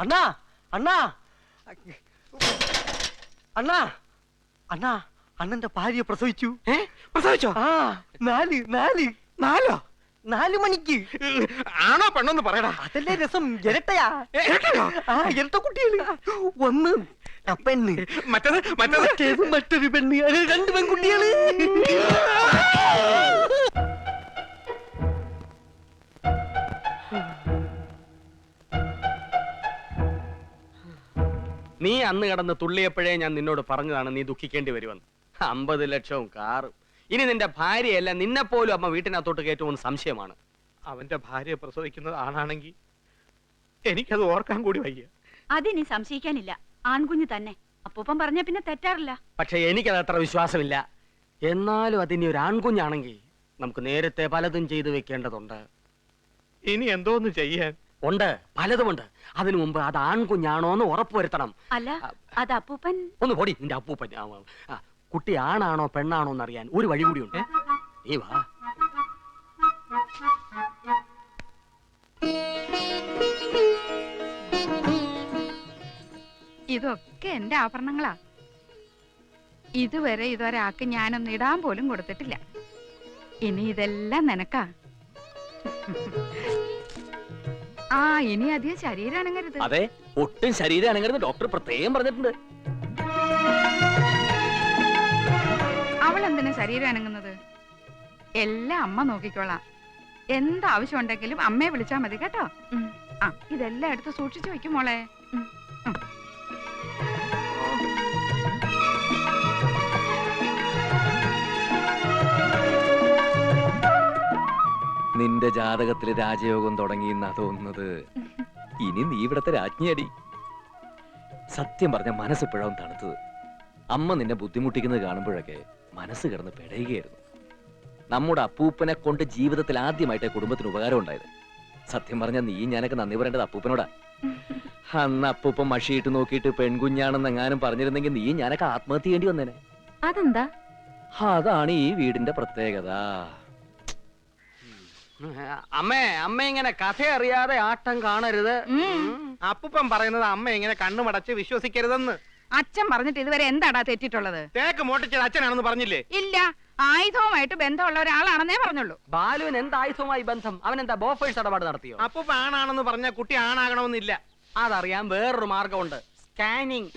അണ്ണാ അണ്ണാ അണ്ണാ അണ്ണാ അണ്ണന്റെ ഭാര്യ പ്രസവിച്ചു. പ്രസവിച്ചോ? ആ 4 മണിക്ക്. ആണോ പെണ്ണൊന്ന് പറയടാ. അതല്ലേ രസം. ഇരട്ടയാ. ഇരട്ട കുട്ടികള്. ഒന്ന് പെണ്ണ്, മറ്റൊരു പെണ്ണ്. 2 പെൺകുട്ടികള്. നീ അന്ന് കിടന്ന് തുള്ളിയപ്പോഴേ ഞാൻ നിന്നോട് പറഞ്ഞതാണ് നീ ദുഃഖിക്കേണ്ടി വരുമെന്ന്. 50 ലക്ഷവും കാറും. ഇനി നിന്റെ ഭാര്യയല്ല, നിന്നെ പോലും അമ്മ വീട്ടിനകത്തോട്ട് കയറ്റുമെന്ന് സംശയമാണ്. അവന്റെ ഭാര്യ പ്രസവിക്കുന്നത് ആണാണെങ്കിൽ എനിക്കത് ഓർക്കാൻ കൂടി വയ്യ. അതിനി സംശയിക്കാനില്ല, ആൺകുഞ്ഞ് തന്നെ. അപ്പൂപ്പൻ പറഞ്ഞ പിന്നെ തെറ്റാറില്ല. പക്ഷെ എനിക്കത് അത്ര വിശ്വാസമില്ല. എന്നാലും അതിനി ഒരു ആൺകുഞ്ഞാണെങ്കിൽ നമുക്ക് നേരത്തെ പലതും ചെയ്തു വെക്കേണ്ടതുണ്ട്. ഇനി എന്തോന്ന് ചെയ്യാൻ? ഉണ്ട്, പലതുമുണ്ട്. അതിനു മുമ്പ് അത് ആൺകുഞ്ഞാണോന്ന് ഉറപ്പുവരുത്തണം. അല്ല, അത് അപ്പൂപ്പൻ. ഒന്ന് പൊടി നിന്റെ അപ്പൂപ്പൻ. കുട്ടി ആണാണോ പെണ്ണാണോ എന്നറിയാൻ ഒരു വഴി കൂടിയുണ്ട്. നീ വാ. ഇതൊക്കെ എന്റെ ആഭരണങ്ങളാ. ഇതുവരെ ഇതൊരാൾക്ക് ഞാനൊന്നും ഇടാൻ പോലും കൊടുത്തിട്ടില്ല. ഇനി ഇതെല്ലാം നിനക്കാ. ആ, ഇനി അധികം ശരീരം അനങ്ങരുത്. അതെ, ഒട്ടും ശരീരം അനങ്ങരുത് ഡോക്ടർ പ്രത്യേകം പറഞ്ഞിട്ടുണ്ട്. അവൾ എന്തിനാ ശരീരം അനങ്ങുന്നത്? എല്ലാം അമ്മ നോക്കിക്കോളാം. എന്താവശ്യം ഉണ്ടെങ്കിലും അമ്മയെ വിളിച്ചാ മതി കേട്ടോ. ആ, ഇതെല്ലാം എടുത്ത് സൂക്ഷിച്ചു വെക്കും മോളെ. നിന്റെ ജാതകത്തില് രാജയോഗം തുടങ്ങിയെന്നാ തോന്നുന്നത്. ഇനി നീ ഇവിടത്തെ രാജ്ഞിയടി. സത്യം പറഞ്ഞ മനസ്സിപ്പോഴാവും തണുത്തത്. അമ്മ നിന്നെ ബുദ്ധിമുട്ടിക്കുന്നത് കാണുമ്പോഴൊക്കെ മനസ്സ് കിടന്ന് പെടയുകയായിരുന്നു. നമ്മുടെ അപ്പൂപ്പനെ കൊണ്ട് ജീവിതത്തിൽ ആദ്യമായിട്ട് കുടുംബത്തിന് ഉപകാരം ഉണ്ടായത്. സത്യം പറഞ്ഞ നീ ഞാനൊക്കെ നന്ദി പറയേണ്ടത് അപ്പൂപ്പനോടാ. അന്ന് അപ്പൂപ്പൻ മഷിയിട്ട് നോക്കിയിട്ട് പെൺകുഞ്ഞാണെന്ന് എങ്ങാനും പറഞ്ഞിരുന്നെങ്കിൽ നീ ഞാനൊക്കെ ആത്മഹത്യ ചെയ്യേണ്ടി വന്നേനെ. അതെന്താ? അതാണ് ഈ വീടിന്റെ പ്രത്യേകത. അമ്മ ഇങ്ങനെ കഥ അറിയാതെ ആട്ടം കാണരുത്. അപ്പൂപ്പൻ പറയുന്നത് അമ്മ ഇങ്ങനെ കണ്ണുമടച്ച് വിശ്വസിക്കരുതെന്ന്. അച്ഛൻ പറഞ്ഞിട്ട് ഇതുവരെ എന്താടാ തെറ്റിട്ടുള്ളത്? തേക്ക് മോട്ടിച്ചത് അച്ഛനാണെന്ന് പറഞ്ഞില്ലേ? ഇല്ല, ആയുധവുമായിട്ട് ബന്ധമുള്ള ഒരാളാണെന്നേ പറഞ്ഞുള്ളൂ. ബാലുവിന് എന്താ ആയുധവുമായി ബന്ധം? അവൻ എന്താ ബോഫേഴ്സ് ഇടപാട് നടത്തിയോ? അപ്പൂപ്പ ആണാണെന്ന് പറഞ്ഞ കുട്ടി ആണാകണമെന്നില്ല. അതറിയാൻ വേറൊരു മാർഗമുണ്ട്. സ്കാനിങ്.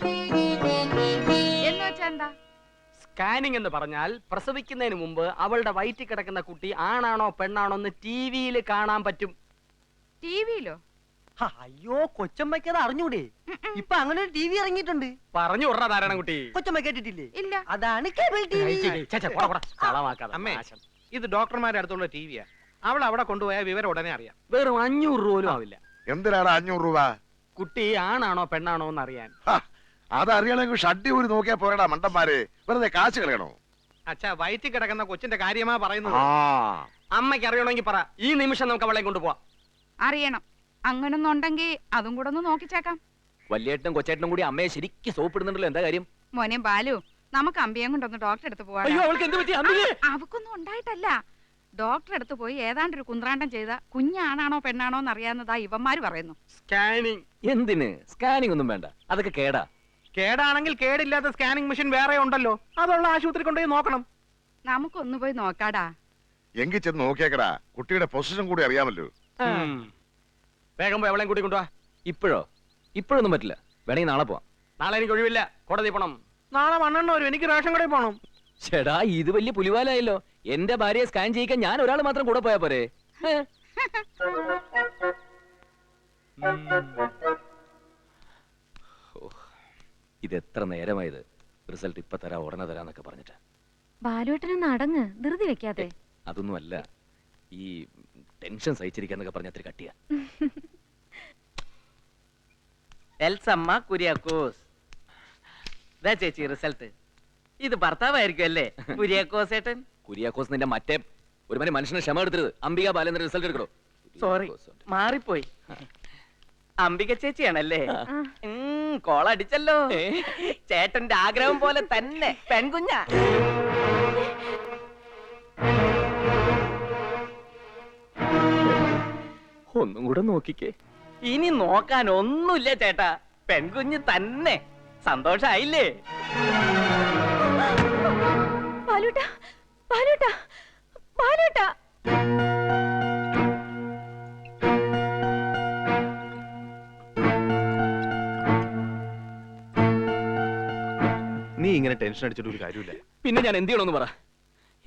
എന്ന് വെച്ചാ എന്താ? സ്കാനിങ് എന്ന് പറഞ്ഞാൽ പ്രസവിക്കുന്നതിന് മുമ്പ് അവളുടെ വയറ്റിൽ കിടക്കുന്ന കുട്ടി ആണാണോ പെണ്ണാണോ എന്ന് ടിവിയിൽ കാണാൻ പറ്റും. ടിവിയിലോ? അയ്യോ, കൊച്ചമ്മയ്ക്ക് അത് അറിഞ്ഞൂടെ? ഇപ്പൊ അങ്ങനെ ഒരു TV ഇറങ്ങിയിട്ടുണ്ട്. പറഞ്ഞു വിടറാ നാരായണൻകുട്ടി. കൊച്ചമ്മ കേട്ടിട്ടില്ലേ? ഇല്ല. അതാണ് കേബിൾ TV. ഇത് ഡോക്ടർമാരുടെ അടുത്തുള്ള ടിവിയാ. അവൾ അവിടെ കൊണ്ടുപോയാൽ വിവരം ഉടനെ അറിയാം. വെറും 500 രൂപ പോലും ആവില്ല. എന്തിനാണ് 500 രൂപ? കുട്ടി ആണാണോ പെണ്ണാണോ എന്ന് അറിയാൻ. അതറിയണമെങ്കിൽ ഷഡ്ഡി ഊരി നോക്കിയാ പോരടാ മണ്ടന്മാരെ. വെറുതെ കാശ് കളയണോ? അച്ഛാ, വയറ്റിൽ കിടക്കുന്ന കൊച്ചിന്റെ കാര്യമാ പറയുന്നത്. അമ്മയ്ക്ക് അറിയണമെങ്കിൽ പറ, ഈ നിമിഷം നമുക്ക് അവളെ കൊണ്ടുപോവാം. അറിയണം. അങ്ങനൊന്നും ഉണ്ടെങ്കിൽ അതും കൂടെ ഒന്ന് നോക്കിച്ചേക്കാം. വല്യേട്ടനും കൊച്ചേട്ടനും കൂടി അമ്മയെ ശരിക്കും സോപ്പിടുന്നുണ്ടല്ലോ. എന്താ കാര്യം? മോനെ ബാലു, നമുക്ക് അമ്പിയം കൊണ്ടൊന്ന് ഡോക്ടറെ അടുത്ത് പോവാം. അവക്കൊന്നും ഉണ്ടായിട്ടല്ല. ഡോക്ടറെ അടുത്ത് പോയി ഏതാണ്ടൊരു കുന്ത്രാണ്ടം ചെയ്ത കുഞ്ഞാണാണോ പെണ്ണാണോ എന്നറിയാവുന്നതാ ഇവന്മാര് പറയുന്നു. സ്കാനിങ്. എന്തിന്? സ്കാനിങ് ഒന്നും വേണ്ട, അതൊക്കെ കേടാ. കേടാണെങ്കിൽ കേടില്ലാത്ത സ്കാനിങ് മെഷീൻ വേറെ ഉണ്ടല്ലോ. അതുള്ള ആശുപത്രി കൊണ്ടുപോയി നോക്കണം. നമുക്കൊന്നു പോയി നോക്കാടാ. എങ്കിൽ ചെന്ന് നോക്കിയേക്കടാ. കുട്ടിയുടെ പൊസിഷൻ കൂടി അറിയാമല്ലോ. വേഗം പോയി അവളെയും കൂട്ടി കൊണ്ടുവാ. ഇപ്പോഴോ? ഇപ്പോഴൊന്നും പറ്റില്ല. വേണമെങ്കിൽ നാളെ പോവാം. നാളെ എനിക്ക് ഒഴിവില്ല, കോടതി പോണം. നാളെ 12 വരും. എനിക്ക് റേഷൻ കടയിൽ പോണം. ചേടാ, ഇത് വലിയ പുലിവാലായല്ലോ. എന്റെ ഭാര്യയെ സ്കാൻ ചെയ്യിക്കാൻ ഞാൻ ഒരാൾ മാത്രം കൂടെ പോയാ പോരെ? ഇതെത്ര നേരമായത്? റിസൾട്ട് ഇപ്പൊ തരാ, ഉടനെ തരാന്നൊക്കെ പറഞ്ഞിട്ട്. ബാലുവേട്ടനൊന്ന് അടങ്ങ്, ധൃതി വെക്കാതെ. അതൊന്നുമല്ല, ഈ ടെൻഷൻ സഹിച്ചിരിക്കാന്നൊക്കെ പറഞ്ഞ അത്ര കട്ടിയാ. എൽസമ്മ കുര്യാക്കോസ്. ചേച്ചി റിസൾട്ട്. ഇത് ഭർത്താവായിരിക്കും അല്ലേ? കുര്യാക്കോസ് ഏട്ടൻ. കുര്യാക്കോസ് നിന്റെ മറ്റേ ഒരു മനുഷ്യനെ ക്ഷമ എടുത്തത്. അംബിക ബാലേന്ദ്ര റിസൾട്ട് എടുക്കണോ? സോറി, മാറിപ്പോയി. അംബിക ചേച്ചിയാണല്ലേ? കോളടിച്ചല്ലോ. ചേട്ടന്റെ ആഗ്രഹം പോലെ തന്നെ പെൺകുഞ്ഞ. ഒന്നും കൂടെ നോക്കിക്കേ. ഇനി നോക്കാൻ ഒന്നുമില്ല ചേട്ടാ, പെൺകുഞ്ഞ് തന്നെ. സന്തോഷായില്ലേ? ബാലുട്ടാ, ബാലുട്ടാ, ബാലുട്ടാ. നീ ഇങ്ങനെ ടെൻഷൻ അടിച്ചിട്ട് ഒരു കാര്യമില്ല. പിന്നെ ഞാൻ എന്ത് ചെയ്യണമെന്ന് പറ.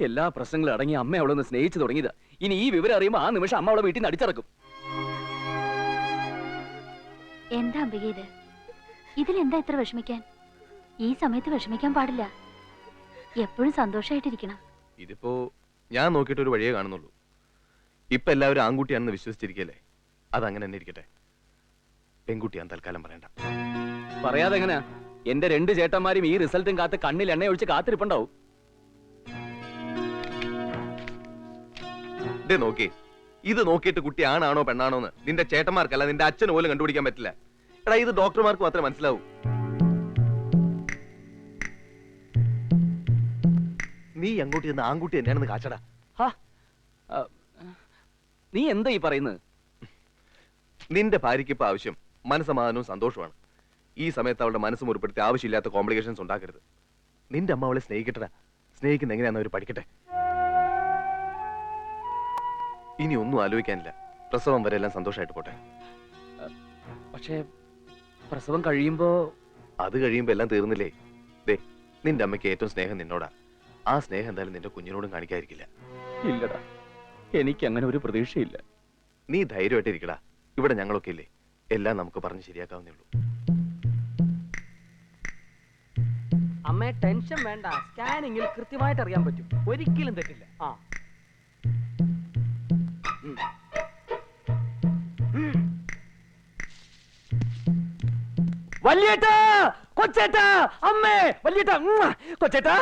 എല്ലാ പ്രശ്നങ്ങളും അടങ്ങി അമ്മ അവളെ ഒന്ന് സ്നേഹിച്ചു തുടങ്ങിയതാ. ഇനി ഈ വിവരം അറിയുമ്പോൾ ആ നിമിഷം അമ്മ അവളെ വീട്ടിൽ നിന്ന് അടിച്ചിറക്കും. എന്താ അംബിക ഇത്? ഇതിലെന്താ ഇത്ര വിഷമിക്കാൻ? ഈ സമയത്ത് വിഷമിക്കാൻ പാടില്ല. എപ്പോഴും സന്തോഷമായിട്ടിരിക്കണം. ഇതിപ്പോ ഞാൻ നോക്കിയിട്ട് ഒരു വഴിയേ കാണുന്നുള്ളൂ. ഇപ്പൊ എല്ലാവരും ആൺകുട്ടിയാണെന്ന് വിശ്വസിച്ചിരിക്കല്ലേ, അതങ്ങനെ തന്നെ ഇരിക്കട്ടെ. പെൺകുട്ടിയാന്ന് തൽക്കാലം പറയണ്ട. പറയാതെ എങ്ങനെയാ? എന്റെ 2 ചേട്ടന്മാരും ഈ റിസൾട്ടും കാത്ത് കണ്ണിൽ എണ്ണ ഒഴിച്ച് കാത്തിരിപ്പുണ്ടാവും. നോക്കി, ഇത് നോക്കിയിട്ട് കുട്ടി ആണാണോ പെണ്ണാണോന്ന് നിന്റെ ചേട്ടന്മാർക്കല്ല നിന്റെ അച്ഛന് പോലും കണ്ടുപിടിക്കാൻ പറ്റില്ല. എടാ, ഇത് ഡോക്ടർമാർക്ക് മാത്രമേ മനസ്സിലാവൂ. നീ അങ്ങോട്ട് ചെന്ന് ആൺകുട്ടി തന്നെയാണെന്ന് കാച്ചടാ. നീ എന്താ ഈ പറയുന്നത്? നിന്റെ ഭാര്യയ്ക്ക് ഇപ്പൊ ആവശ്യം മനസ്സമാധാനവും സന്തോഷമാണ്. ഈ സമയത്ത് അവളുടെ മനസ്സ് മുറിപ്പെടുത്തി ആവശ്യമില്ലാത്ത കോംപ്ലിക്കേഷൻസ് ഉണ്ടാക്കരുത്. നിന്റെ അമ്മ അവളെ സ്നേഹിക്കട്ടെ. സ്നേഹിക്കുന്ന എങ്ങനെയാന്ന് അവർ പഠിക്കട്ടെ. ഇനി ഒന്നും ആലോചിക്കാനില്ല. പ്രസവം വരെ എല്ലാം സന്തോഷമായിട്ട് പോട്ടെ. പക്ഷേ പ്രസവം കഴിയുമ്പോ അത് കഴിയുമ്പോ എല്ലാം തീർന്നില്ലേ? ദേ, നിന്റെ അമ്മയ്ക്ക് ഏറ്റവും സ്നേഹം നിന്നോടാ. ആ സ്നേഹം എന്തായാലും നിന്റെ കുഞ്ഞിനോടും കാണിക്കാതിരിക്കില്ല. ഇല്ലടാ, എനിക്ക് അങ്ങനെ ഒരു പ്രതീക്ഷയില്ല. നീ ധൈര്യമായിട്ട് ഇരിക്കടാ. ഇവിടെ ഞങ്ങളൊക്കെ ഇല്ലേ, എല്ലാം നമുക്ക് പറഞ്ഞ് ശരിയാക്കാവുന്നേ ഉള്ളൂ. അമ്മേ, ടെൻഷൻ വേണ്ട. സ്കാനിങ്ങിൽ കൃത്യമായിട്ട് അറിയാൻ പറ്റും. ഒരിക്കലും തെറ്റില്ല. വല്യേട്ടാ, കൊച്ചേട്ടാ, അമ്മേ, വല്യേട്ടാ, കൊച്ചേട്ടാ,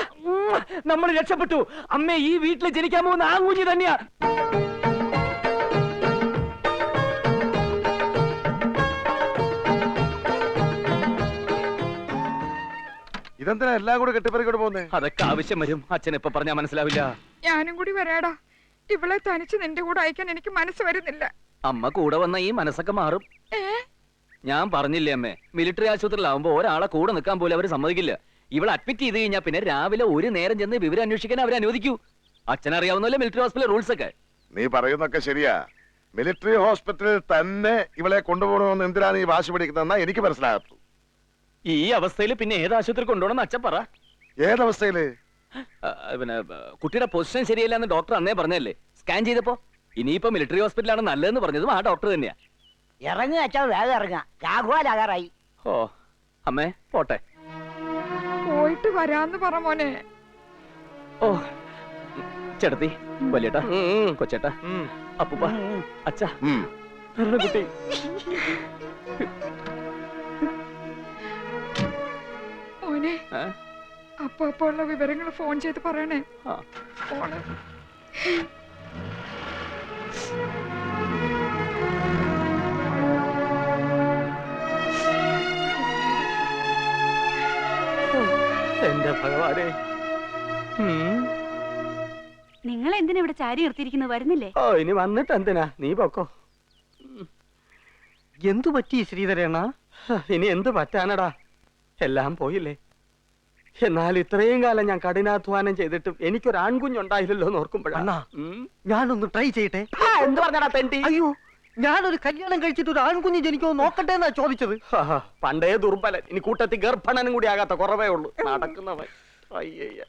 നമ്മൾ രക്ഷപ്പെട്ടു. അമ്മേ, ഈ വീട്ടിൽ ജനിക്കാൻ പോകുന്ന ആൺകുഞ്ഞ് തന്നെയാ. ഇതെന്തിനാ എല്ലാം കൂടെ കെട്ടിപ്പറിക്കൂടെ പോകുന്നേ? അതൊക്കെ ആവശ്യം വരും. അച്ഛൻ ഇപ്പൊ പറഞ്ഞാ മനസ്സിലാവില്ല. ഞാനും കൂടി വരാടാ. ഇവളെ തനിച്ച് നിന്റെ കൂടെ അയക്കാൻ എനിക്ക് മനസ്സ് വരുന്നില്ല. അമ്മ കൂടെ വന്ന ഈ മനസ്സൊക്കെ മാറും. ഞാൻ പറഞ്ഞില്ലേ അമ്മേ, മിലിറ്ററി ആശുപത്രിയിലാവുമ്പോ ഒരാളെ കൂടെ നിൽക്കാൻ പോലും അവര് സമ്മതിക്കില്ല. ഇവളെ അഡ്മിറ്റ് ചെയ്ത് കഴിഞ്ഞാൽ പിന്നെ രാവിലെ ഒരു നേരം ചെന്ന് വിവരം അന്വേഷിക്കാൻ അവരെ അനുവദിക്കൂ. അച്ഛനറിയാവുന്നല്ലേ മിലിറ്ററി ഹോസ്പിറ്റൽ റൂൾസ് ഒക്കെ. നീ പറയുന്നൊക്കെ ശരിയാ. മിലിറ്ററി ഹോസ്പിറ്റലിൽ തന്നെ ഇവളെ കൊണ്ടുപോകണമെന്ന് എന്തിനാണ് ഈ വാശി പിടിക്കുന്നതെന്നാ എനിക്ക് മനസ്സിലാകത്തു. ഈ അവസ്ഥയിൽ പിന്നെ ഏത് ആശുപത്രി കൊണ്ടുപോകണമെന്ന് അച്ഛൻ പറ. ഏതവസ്ഥയില്? പിന്നെ കുട്ടിയുടെ പൊസിഷൻ ശരിയല്ല എന്ന് ഡോക്ടർ അന്നേ പറഞ്ഞല്ലേ സ്കാൻ ചെയ്തപ്പോ. ഇനിയിപ്പോ മിലിറ്ററി ഹോസ്പിറ്റലാണ് നല്ലതെന്ന് പറഞ്ഞതും ആ ഡോക്ടർ തന്നെയാ. ഇറങ്ങുക അച്ഛാ, വേഗം ഇറങ്ങുക. രാഘുവാലാകാറായി. ഓ അമ്മേ, പോട്ടെ. പോയിട്ട് വരാന്ന് പറ മോനെ. ഓ ചേട്ടത്തി, വലിയേട്ടാ, കൊച്ചേട്ടാ, അപ്പൂപ്പ, അച്ഛാ, കുട്ടി. മോനെ, അപ്പൊ ഉള്ള വിവരങ്ങൾ ഫോൺ ചെയ്ത് പറയണേ. ഫോണ് എന്റെ ഭഗവാനെ. നിങ്ങൾ എന്തിനാ ഇവിടെ ചാരി നിർത്തിയിരിക്കുന്നത്? വരുന്നില്ലേ? ഓ, ഇനി വന്നിട്ട് എന്തിനാ, നീ പൊക്കോ. എന്തു പറ്റി ശ്രീധരേണ? ഇനി എന്ത് പറ്റാനടാ, എല്ലാം പോയില്ലേ. എന്നാൽ ഇത്രയും കാലം ഞാൻ കഠിനാധ്വാനം ചെയ്തിട്ടും എനിക്കൊരു ആൺകുഞ്ഞുണ്ടായില്ലല്ലോ എന്ന് ഓർക്കുമ്പോഴാണ്. ഞാനൊന്ന് ട്രൈ ചെയ്യട്ടെ. എന്ത് പറഞ്ഞാടാ തെണ്ടി? അയ്യോ, ഞാനൊരു കല്യാണം കഴിച്ചിട്ട് ഒരു ആൺകുഞ്ഞ് ജനിക്കോ നോക്കട്ടെ എന്നാ ചോദിച്ചത്. പണ്ടേ ദുർബലൻ, ഇനി കൂട്ടത്തിൽ ഗർഭണനും കൂടി ആകാത്ത കുറവേ ഉള്ളൂ. നടക്കുന്നവൻ. അയ്യയ്യ.